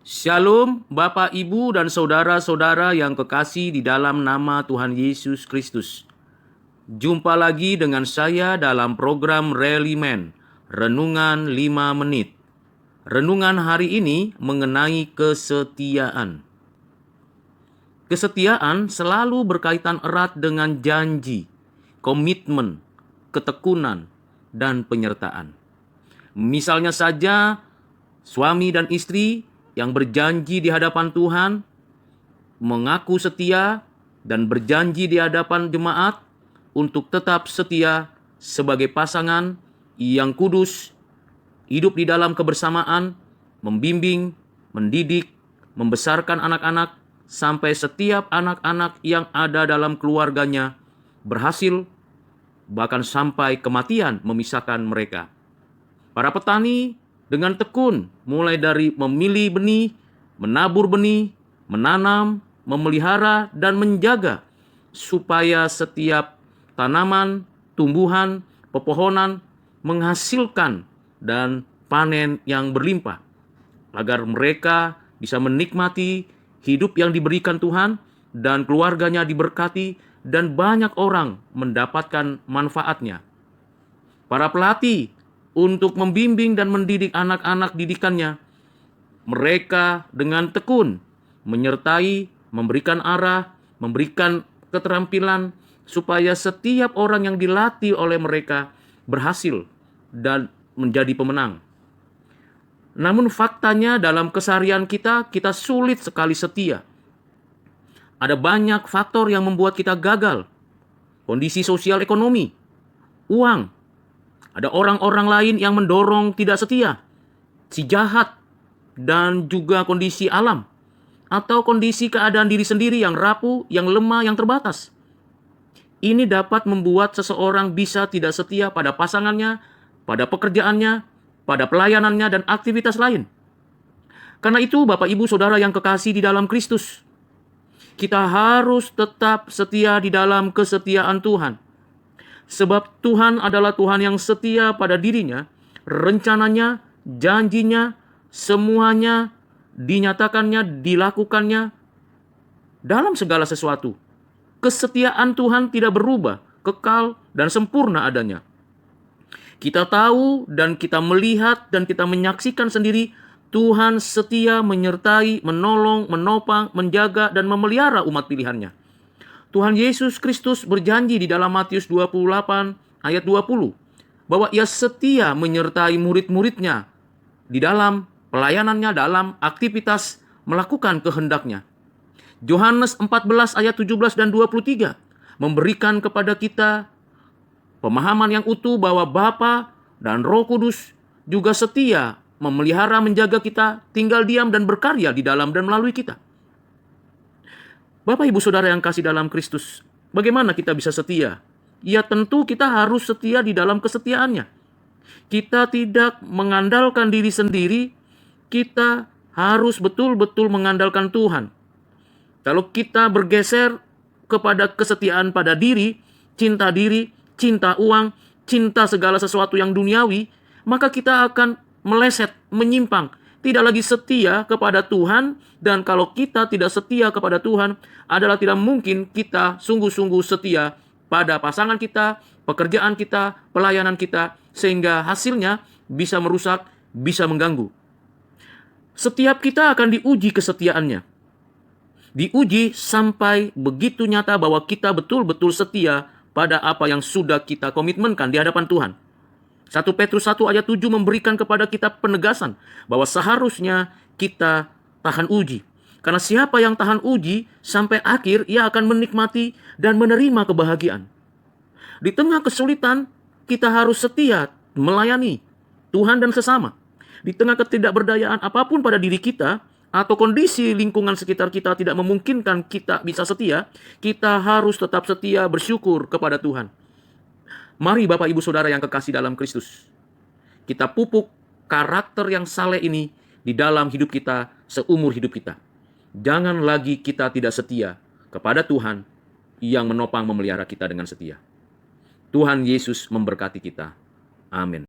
Shalom Bapak, Ibu, dan saudara-saudara yang kekasih di dalam nama Tuhan Yesus Kristus. Jumpa lagi dengan saya dalam program Relimen, Renungan 5 Menit. Renungan hari ini mengenai kesetiaan. Kesetiaan selalu berkaitan erat dengan janji, komitmen, ketekunan, dan penyertaan. Misalnya saja, suami dan istri yang berjanji di hadapan Tuhan, mengaku setia, dan berjanji di hadapan jemaat untuk tetap setia sebagai pasangan yang kudus, hidup di dalam kebersamaan, membimbing, mendidik, membesarkan anak-anak, sampai setiap anak-anak yang ada dalam keluarganya berhasil, bahkan sampai kematian memisahkan mereka. Para petani dengan tekun, mulai dari memilih benih, menabur benih, menanam, memelihara, dan menjaga, supaya setiap tanaman, tumbuhan, pepohonan menghasilkan dan panen yang berlimpah, agar mereka bisa menikmati hidup yang diberikan Tuhan, dan keluarganya diberkati, dan banyak orang mendapatkan manfaatnya. Para pelatih untuk membimbing dan mendidik anak-anak didikannya, mereka dengan tekun menyertai, memberikan arah, memberikan keterampilan, supaya setiap orang yang dilatih oleh mereka berhasil dan menjadi pemenang. Namun faktanya dalam keseharian kita sulit sekali setia. Ada banyak faktor yang membuat kita gagal. Kondisi sosial ekonomi, uang, ada orang-orang lain yang mendorong tidak setia, si jahat, dan juga kondisi alam, atau kondisi keadaan diri sendiri yang rapuh, yang lemah, yang terbatas. Ini dapat membuat seseorang bisa tidak setia pada pasangannya, pada pekerjaannya, pada pelayanannya, dan aktivitas lain. Karena itu, Bapak, Ibu, Saudara yang kekasih di dalam Kristus, kita harus tetap setia di dalam kesetiaan Tuhan. Sebab Tuhan adalah Tuhan yang setia pada dirinya, rencananya, janjinya, semuanya dinyatakannya, dilakukannya dalam segala sesuatu. Kesetiaan Tuhan tidak berubah, kekal, dan sempurna adanya. Kita tahu dan kita melihat dan kita menyaksikan sendiri Tuhan setia menyertai, menolong, menopang, menjaga, dan memelihara umat pilihannya. Tuhan Yesus Kristus berjanji di dalam Matius 28 ayat 20 bahwa Ia setia menyertai murid-muridnya di dalam pelayanannya, dalam aktivitas melakukan kehendaknya. Yohanes 14 ayat 17 dan 23 memberikan kepada kita pemahaman yang utuh bahwa Bapa dan Roh Kudus juga setia memelihara, menjaga kita, tinggal diam dan berkarya di dalam dan melalui kita. Bapak, Ibu, Saudara yang kasih dalam Kristus, bagaimana kita bisa setia? Ya tentu kita harus setia di dalam kesetiaannya. Kita tidak mengandalkan diri sendiri, kita harus betul-betul mengandalkan Tuhan. Kalau kita bergeser kepada kesetiaan pada diri, cinta uang, cinta segala sesuatu yang duniawi, maka kita akan meleset, menyimpang, tidak lagi setia kepada Tuhan. Dan kalau kita tidak setia kepada Tuhan, adalah tidak mungkin kita sungguh-sungguh setia pada pasangan kita, pekerjaan kita, pelayanan kita, sehingga hasilnya bisa merusak, bisa mengganggu. Setiap kita akan diuji kesetiaannya. Diuji sampai begitu nyata bahwa kita betul-betul setia pada apa yang sudah kita komitmenkan di hadapan Tuhan. 1 Petrus 1 ayat 7 memberikan kepada kita penegasan bahwa seharusnya kita tahan uji. Karena siapa yang tahan uji sampai akhir, ia akan menikmati dan menerima kebahagiaan. Di tengah kesulitan, kita harus setia melayani Tuhan dan sesama. Di tengah ketidakberdayaan apapun pada diri kita, atau kondisi lingkungan sekitar kita tidak memungkinkan kita bisa setia, kita harus tetap setia bersyukur kepada Tuhan. Mari Bapak, Ibu, Saudara yang kekasih dalam Kristus, kita pupuk karakter yang saleh ini di dalam hidup kita seumur hidup kita. Jangan lagi kita tidak setia kepada Tuhan yang menopang memelihara kita dengan setia. Tuhan Yesus memberkati kita. Amin.